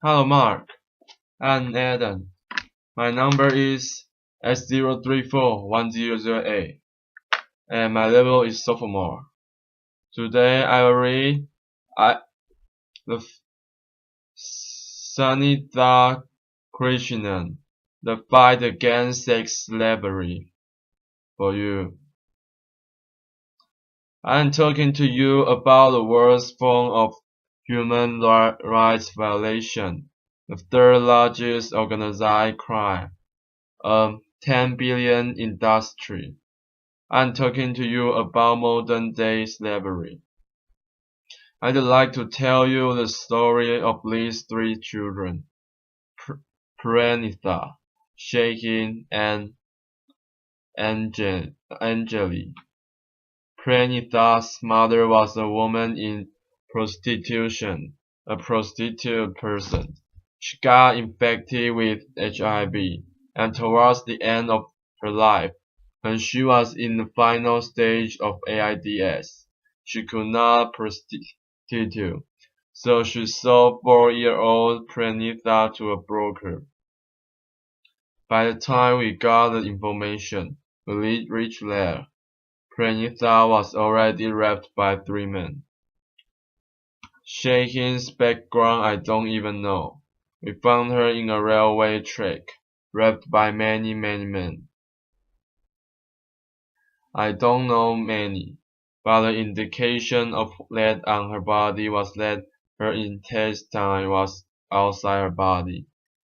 Hello, Mark. I'm Adam. My number is S0341008, and my level is sophomore. Today I will read the Sunitha Krishnan, The Fight Against Sex Slavery, for you. I'm talking to you about the world's form of human rights violation, the third largest organized crime, a 10 billion industry. I'm talking to you about modern day slavery. I'd like to tell you the story of these three children, Pranitha, Shahin, and Anjali. Pranitha's mother was a woman in prostitution, a prostitute person. She got infected with HIV, and towards the end of her life, when she was in the final stage of AIDS, she could not prostitute, so she sold 4-year-old Pranitha to a broker. By the time we got the information, we reached there. Pranitha was already raped by 3 men. Shahin's background I don't even know. We found her in a railway track, raped by many men. I don't know many, but the indication of lead on her body was that her intestine was outside her body,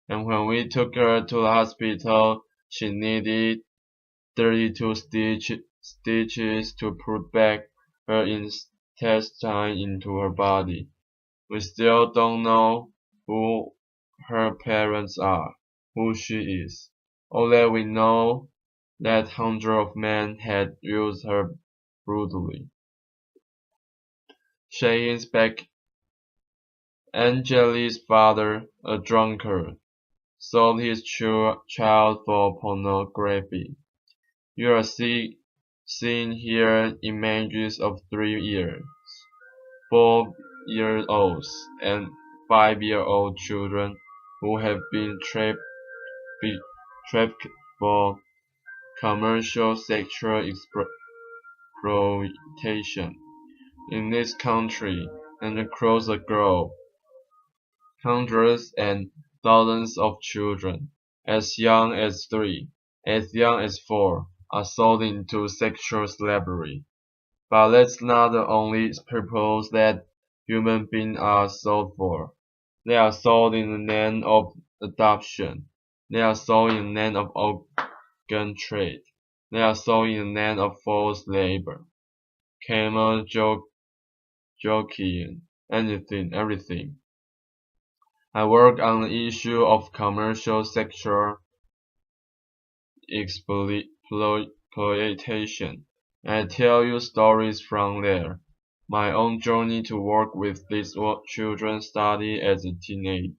and when we took her to the hospital, she needed 32 stitches to put back her intestine into her body. We still don't know who her parents are, who she is. All that we know that hundreds of men had used her brutally. Shahin's back. Anjali's father, a drunkard, sold his child for pornography. You are seeing here images of 3-year, 4-year-olds, and 5-year-old children who have been trafficked for commercial sexual exploitation. In this country and across the globe, hundreds and thousands of children, as young as 3, as young as 4, are sold into sexual slavery. But that's not the only purpose that human beings are sold for. They are sold in the name of adoption. They are sold in the name of organ trade. They are sold in the name of forced labor. Camel jockeying, everything. I work on the issue of commercial sexual exploitation, and I tell you stories from there. My own journey to work with these children started as a teenager.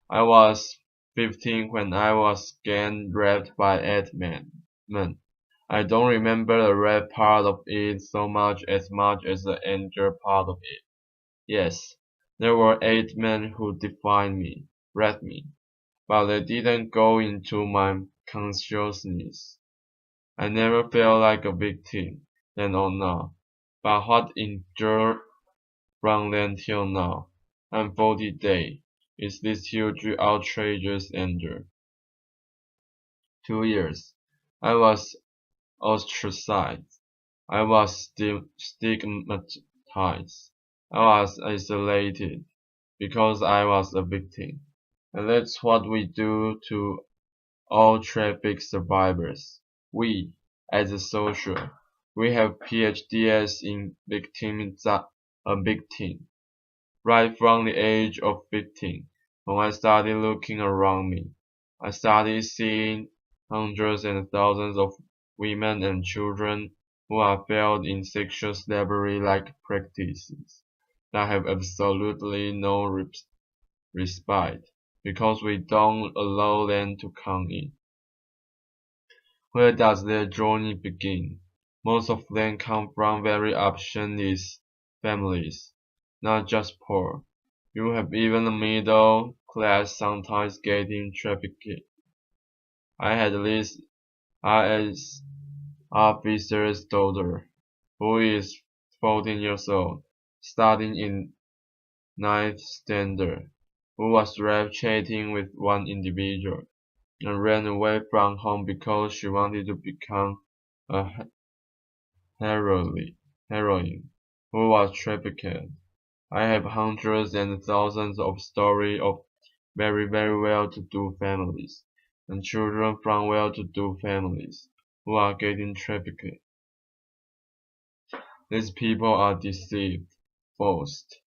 I was 15 when I was gang raped by 8 men. I don't remember the rape part of it so much as the anger part of it. Yes, there were 8 men who defined me, raped me, but they didn't go into my consciousness. I never felt like a victim, then or now, but what endured from then till now, and 40 days, is this huge outrageous anger. 2 years. I was ostracized. I was stigmatized. I was isolated because I was a victim. And that's what we do to all traffic survivors. We, as a social, we have PhDs in a victim. Right from the age of 15, when I started looking around me, I started seeing hundreds and thousands of women and children who are held in sexual slavery-like practices that have absolutely no respite, because we don't allow them to come in. Where does their journey begin? Most of them come from very optionless families, not just poor. You have even the middle class sometimes getting trafficked. I had this IS officer's daughter, who is 14 years old, studying in ninth standard, who was raped chatting with one individual and ran away from home because she wanted to become a heroine who was trafficked. I have hundreds and thousands of stories of very well-to-do families and children from well-to-do families who are getting trafficked. These people are deceived, forced.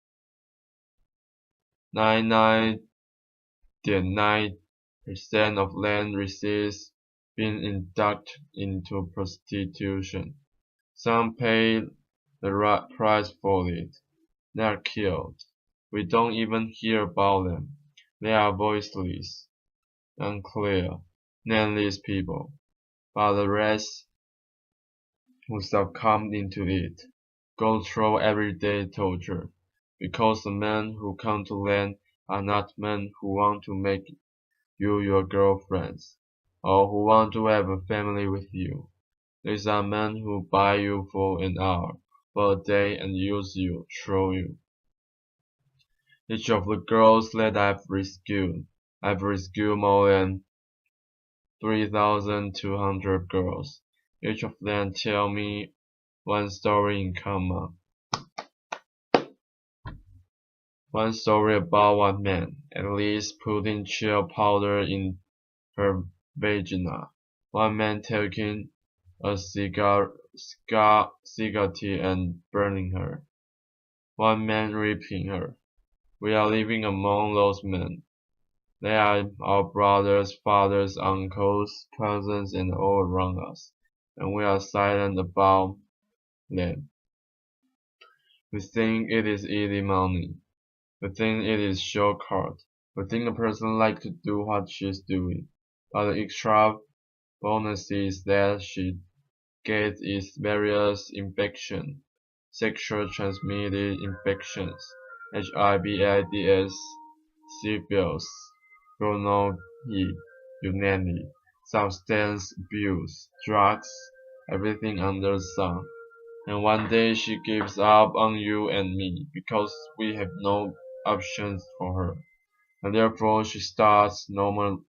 99.9% of land receipts being inducted into prostitution. Some pay the right price for it. They are killed. We don't even hear about them. They are voiceless, unclear, nameless people. But the rest who succumb into it go through everyday torture, because the men who come to land are not men who want to make you your girlfriends, or who want to have a family with you. These are men who buy you for an hour, for a day, and use you, throw you. Each of the girls that I've rescued more than 3,200 girls. Each of them tell me one story in common. One story about one man, at least putting chill powder in her vagina. One man taking a cigarette and burning her. One man raping her. We are living among those men. They are our brothers, fathers, uncles, cousins, and all around us, and we are silent about them. We think it is easy money. We think it is shortcut. We think a person likes to do what she's doing, but the extra bonuses that she gets is various infections, sexual transmitted infections, HIV/AIDS, syphilis, gonorrhea, you name it, substance abuse, drugs, everything under the sun. And one day she gives up on you and me because we have no options for her. And therefore she starts normalizing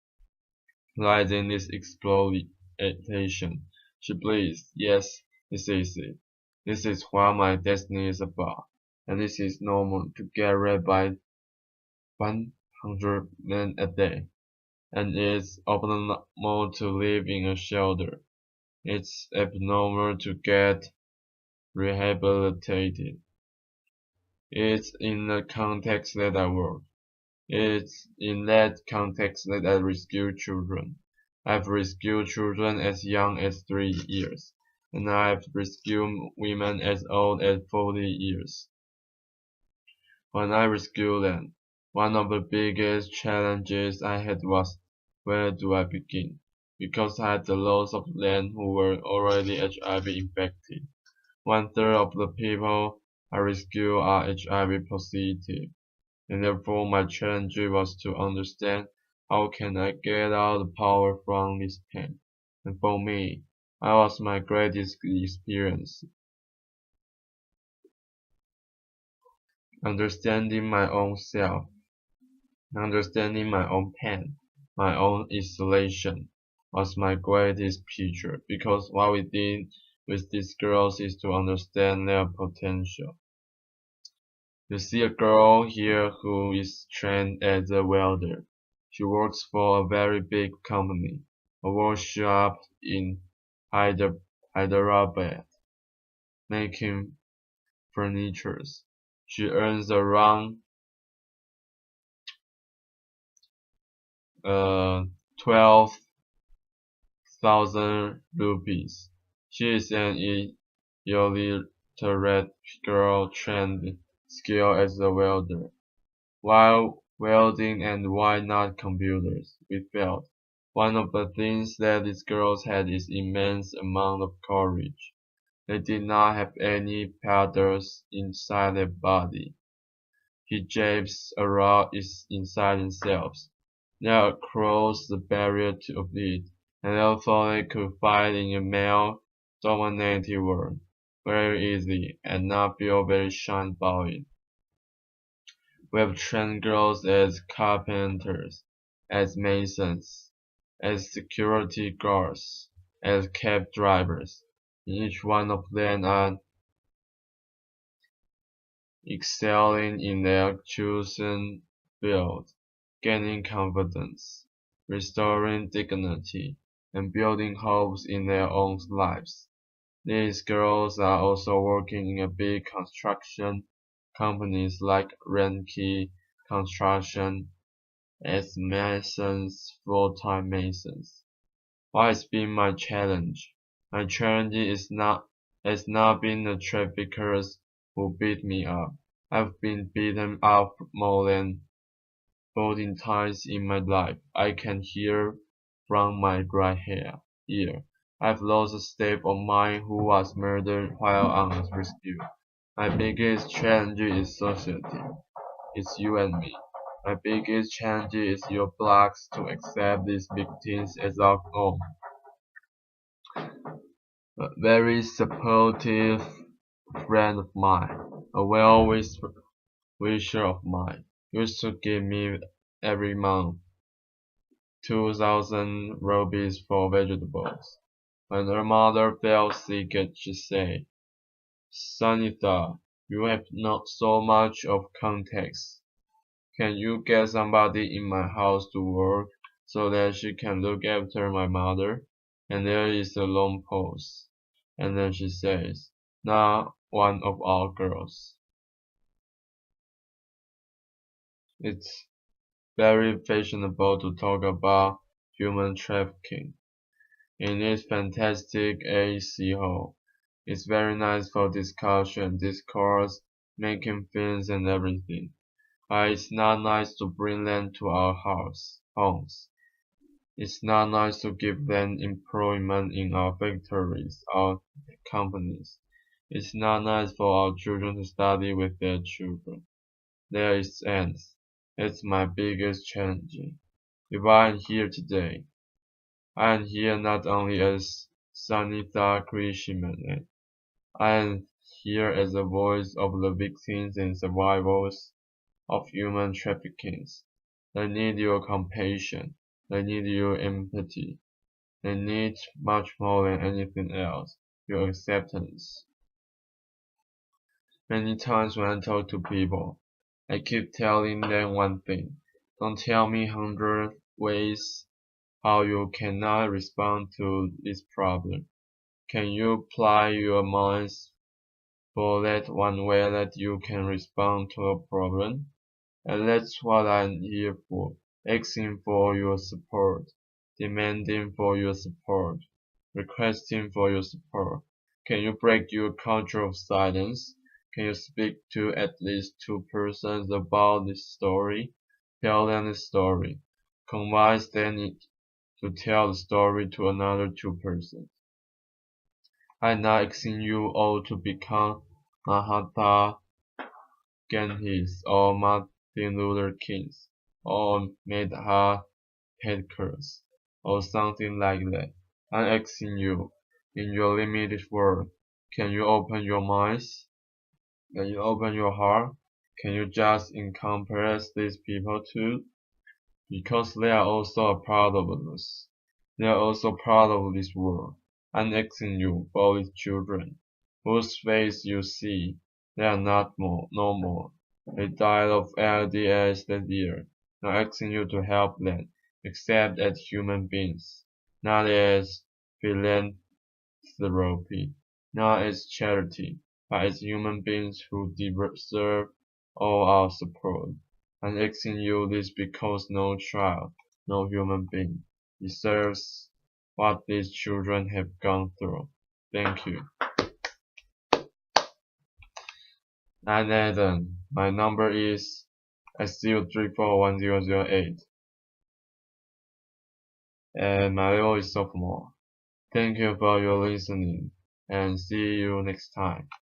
this exploitation. She pleads, yes, this is it. This is what my destiny is about. And this is normal to get raped by 100 men a day. And it's abnormal to live in a shelter. It's abnormal to get rehabilitated. It's in the context that I work. It's in that context that I rescue children. I've rescued children as young as 3 years, and I've rescued women as old as 40 years. When I rescued them, one of the biggest challenges I had was, where do I begin? Because I had the loss of them who were already HIV infected. 1/3 of the people I rescue are HIV positive, and therefore my challenge was to understand how can I get out the power from this pain. And for me, that was my greatest experience. Understanding my own self, understanding my own pain, my own isolation, was my greatest picture, because what we did with these girls is to understand their potential. You see a girl here who is trained as a welder. She works for a very big company, a workshop in Hyderabad, making furniture. She earns around 12,000 rupees. She is an illiterate girl trained skilled as a welder. While welding and why not computers, we felt. One of the things that these girls had is immense amount of courage. They did not have any powders inside their body. hijabs around inside themselves. They are across the barrier of it, and therefore they could fight in a male-dominated world very easily and not feel very shy about it. We have trained girls as carpenters, as masons, as security guards, as cab drivers. Each one of them are excelling in their chosen field, gaining confidence, restoring dignity, and building hopes in their own lives. These girls are also working in a big construction companies like Renke Construction as masons, full-time masons. What has been my challenge? My challenge has not been the traffickers who beat me up. I've been beaten up more than 14 times in my life. I can hear from my right ear. I've lost a step of mine who was murdered while on rescue. My biggest challenge is society. It's you and me. My biggest challenge is your blacks to accept these victims as our own. A very supportive friend of mine, a well-wisher of mine, used to give me every month 2,000 rupees for vegetables. When her mother fell sick, she said, Sunitha, you have not so much of context. Can you get somebody in my house to work so that she can look after my mother? And there is a long pause. And then she says, not one of our girls. It's very fashionable to talk about human trafficking. In this fantastic AC hall, it's very nice for discussion, discourse, making films and everything. But it's not nice to bring them to our homes. It's not nice to give them employment in our factories, our companies. It's not nice for our children to study with their children. There it ends. It's my biggest challenge. If I am here today, I am here not only as Sunitha Krishnan, I am here as a voice of the victims and survivors of human trafficking. They need your compassion. They need your empathy. They need much more than anything else, your acceptance. Many times when I talk to people, I keep telling them one thing. Don't tell me 100 ways how you cannot respond to this problem. Can you apply your minds for that one way that you can respond to a problem? And that's what I'm here for, asking for your support, demanding for your support, requesting for your support. Can you break your culture of silence? Can you speak to at least two persons about this story? Tell them the story. Convince them to tell the story to another two persons. I'm not asking you all to become Mahatma Gandhis or Martin Luther Kings or Medha Patkars or something like that. I'm asking you, in your limited world, can you open your minds? Can you open your heart? Can you just encompass these people too? Because they are also a part of us. They are also part of this world. I'm asking you for these children, whose face you see, they are not no more. They died of AIDS that year. I'm asking you to help them, accept as human beings, not as philanthropy, not as charity, but as human beings who deserve all our support. I'm asking you this because no child, no human being, deserves what these children have gone through. Thank you. 9 My number is S0341008. And my level is sophomore. Thank you for your listening and see you next time.